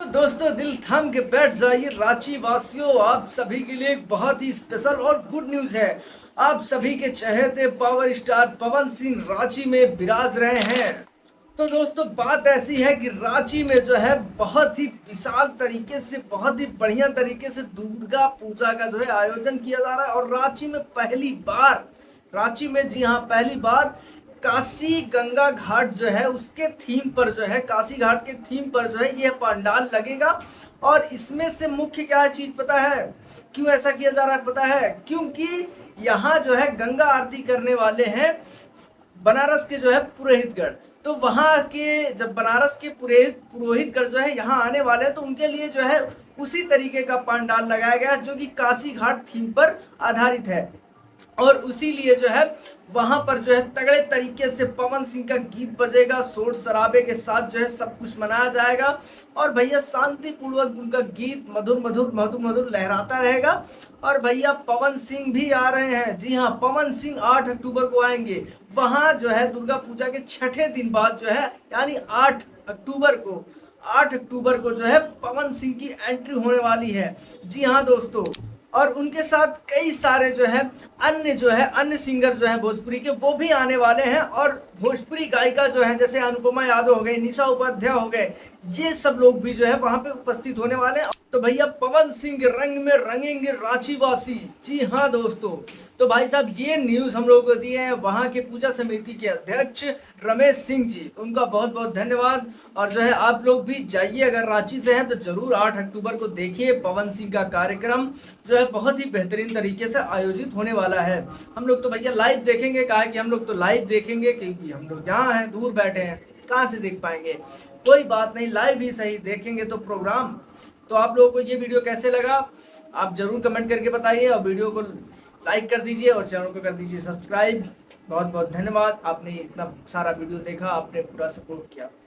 तो दोस्तों दिल थाम के बैठ जाइए रांची वासियों, आप सभी के लिए एक बहुत ही स्पेशल और गुड न्यूज है। आप सभी के चहेते पावर स्टार पवन सिंह रांची में विराज रहे हैं। तो दोस्तों बात ऐसी है कि रांची में जो है बहुत ही विशाल तरीके से, बहुत ही बढ़िया तरीके से दुर्गा पूजा का जो है आयोजन किया जा रहा है। और रांची में पहली बार, रांची में जी हाँ पहली बार काशी गंगा घाट जो है उसके थीम पर जो है, काशी घाट के थीम पर जो है यह पंडाल लगेगा। और इसमें से मुख्य क्या चीज पता है, क्यों ऐसा किया जा रहा है पता है? क्योंकि यहाँ जो है गंगा आरती करने वाले हैं बनारस के जो है पुरोहितगढ़। तो वहाँ के जब बनारस के पुरोहितगढ़ जो है यहाँ आने वाले हैं, तो उनके लिए जो है उसी तरीके का पंडाल लगाया गया जो कि काशी घाट थीम पर आधारित है। और उसी लिए जो है वहां पर जो है तगड़े तरीके से पवन सिंह का गीत बजेगा, शोर शराबे के साथ जो है सब कुछ मनाया जाएगा। और भैया शांतिपूर्वक उनका गीत मधुर मधुर मधुर मधुर लहराता रहेगा। और भैया पवन सिंह भी आ रहे हैं, जी हाँ पवन सिंह 8 अक्टूबर को आएंगे। वहां जो है दुर्गा पूजा के छठे दिन बाद जो है, यानी 8 अक्टूबर को जो है पवन सिंह की एंट्री होने वाली है। जी हाँ दोस्तों, और उनके साथ कई सारे जो है अन्य सिंगर जो है भोजपुरी के, वो भी आने वाले हैं। और भोजपुरी गायिका जो है जैसे अनुपमा यादव हो गए, निशा उपाध्याय हो गए, ये सब लोग भी जो है वहां पे उपस्थित होने वाले हैं। तो भैया पवन सिंह के रंग में रंगेंगे रांची वासी। जी हाँ दोस्तों, तो भाई साहब ये न्यूज हम लोगों को दिए हैं वहां के पूजा समिति के अध्यक्ष रमेश सिंह जी, उनका बहुत बहुत धन्यवाद। और जो है आप लोग भी जाइए, अगर रांची से हैं तो जरूर 8 अक्टूबर को देखिए पवन सिंह का कार्यक्रम जो है बहुत ही बेहतरीन तरीके से आयोजित होने वाला है। हम लोग तो भैया लाइव देखेंगे, कहा कि हम लोग तो लाइव देखेंगे क्योंकि हम लोग यहाँ हैं, दूर बैठे हैं, कहाँ से देख पाएंगे। कोई बात नहीं, लाइव ही सही देखेंगे तो प्रोग्राम। तो आप लोगों को ये वीडियो कैसे लगा आप जरूर कमेंट करके बताइए, और वीडियो को लाइक कर दीजिए और चैनल को कर दीजिए सब्सक्राइब। बहुत बहुत धन्यवाद, आपने इतना सारा वीडियो देखा, आपने पूरा सपोर्ट किया।